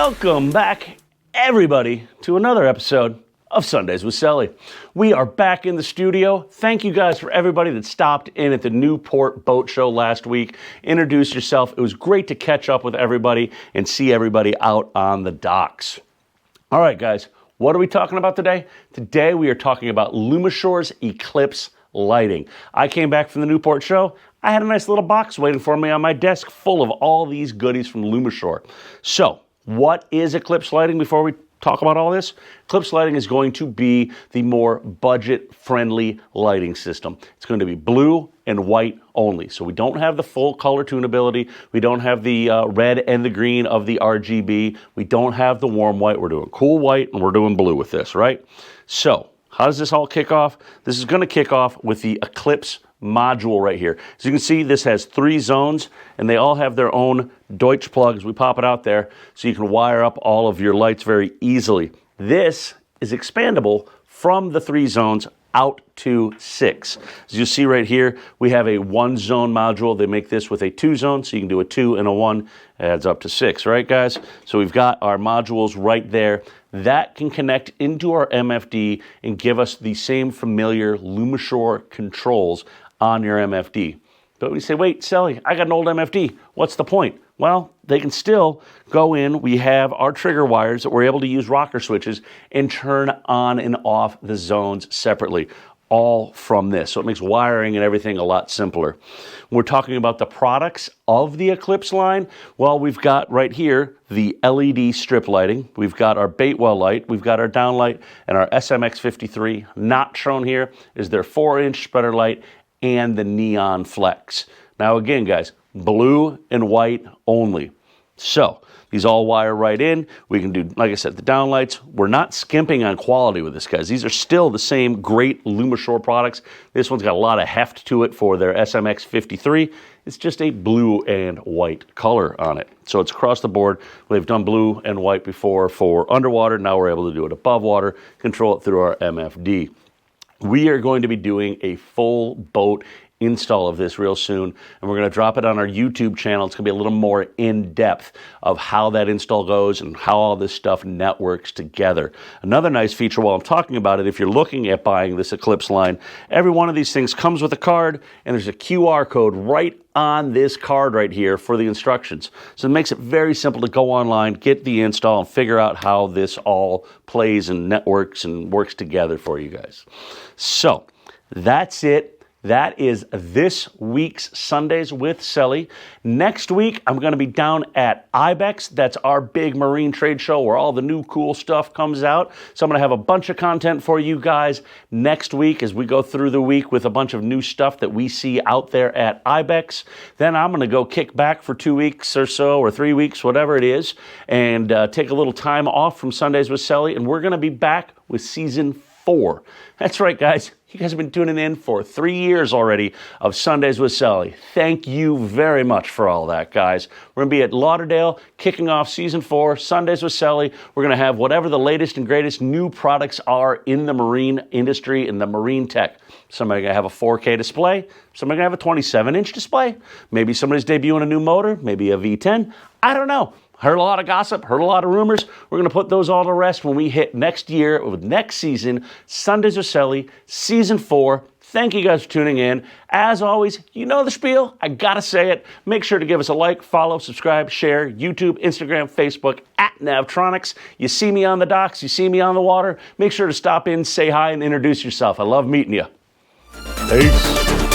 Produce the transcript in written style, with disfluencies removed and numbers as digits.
Welcome back, everybody, to another episode of Sundays with Sully. We are back in the studio. Thank you guys for everybody that stopped in at the Newport Boat Show last week. Introduce yourself. It was great to catch up with everybody and see everybody out on the docks. All right, guys, what are we talking about today? Today we are talking about Lumishore's Eclipse lighting. I came back from the Newport show. I had a nice little box waiting for me on my desk full of all these goodies from Lumishore. So, what is Eclipse lighting before we talk about all this? Eclipse lighting is going to be the more budget-friendly lighting system. It's going to be blue and white only. So we don't have the full color tunability. We don't have the red and the green of the RGB. We don't have the warm white. We're doing cool white and we're doing blue with this, right? So how does this all kick off? This is going to kick off with the Eclipse module right here. As you can see, this has 3 zones and they all have their own Deutsch plugs. We pop it out there so you can wire up all of your lights very easily. This is expandable from the 3 zones out to 6. As you see right here, we have a 1-zone module. They make this with a 2-zone, so you can do a 2 and a 1. It adds up to 6, right, guys? So we've got our modules right there. That can connect into our MFD and give us the same familiar Lumishore controls on your MFD. But when you say, wait, Sully, I got an old MFD. What's the point? Well, they can still go in. We have our trigger wires that we're able to use rocker switches and turn on and off the zones separately, all from this. So it makes wiring and everything a lot simpler. We're talking about the products of the Eclipse line. Well, we've got right here the LED strip lighting. We've got our Baitwell light. We've got our downlight and our SMX53. Not shown here is their 4-inch spreader light and the neon flex. Now again, guys, blue and white only. So these all wire right in. We can do, like I said, the downlights. We're not skimping on quality with this, guys. These are still the same great Lumishore products. This one's got a lot of heft to it for their SMX53. It's just a blue and white color on it. So it's across the board. We've done blue and white before for underwater. Now we're able to do it above water, control it through our MFD. We are going to be doing a full boat install of this real soon, and we're going to drop it on our YouTube channel. It's going to be a little more in-depth of how that install goes and how all this stuff networks together. Another nice feature while I'm talking about it, if you're looking at buying this Eclipse line, every one of these things comes with a card, and there's a QR code right on this card right here for the instructions. So it makes it very simple to go online, get the install, and figure out how this all plays and networks and works together for you guys. So that's it. That is this week's Sundays with Sully. Next week, I'm going to be down at IBEX. That's our big marine trade show where all the new cool stuff comes out. So I'm going to have a bunch of content for you guys next week as we go through the week with a bunch of new stuff that we see out there at IBEX. Then I'm going to go kick back for 2 weeks or so, or 3 weeks, whatever it is, and take a little time off from Sundays with Sully. And we're going to be back with season 4. That's right, guys. You guys have been tuning in for 3 years already of Sundays with Sully. Thank you very much for all that, guys. We're going to be at Lauderdale, kicking off Season 4, Sundays with Sully. We're going to have whatever the latest and greatest new products are in the marine industry and the marine tech. Somebody's going to have a 4K display. Somebody's going to have a 27-inch display. Maybe somebody's debuting a new motor, maybe a V10. I don't know. Heard a lot of gossip, heard a lot of rumors. We're going to put those all to rest when we hit next year with next season, Sundays with Sully, Season 4. Thank you guys for tuning in. As always, you know the spiel. I got to say it. Make sure to give us a like, follow, subscribe, share, YouTube, Instagram, Facebook, at Navtronics. You see me on the docks, you see me on the water. Make sure to stop in, say hi, and introduce yourself. I love meeting you. Peace.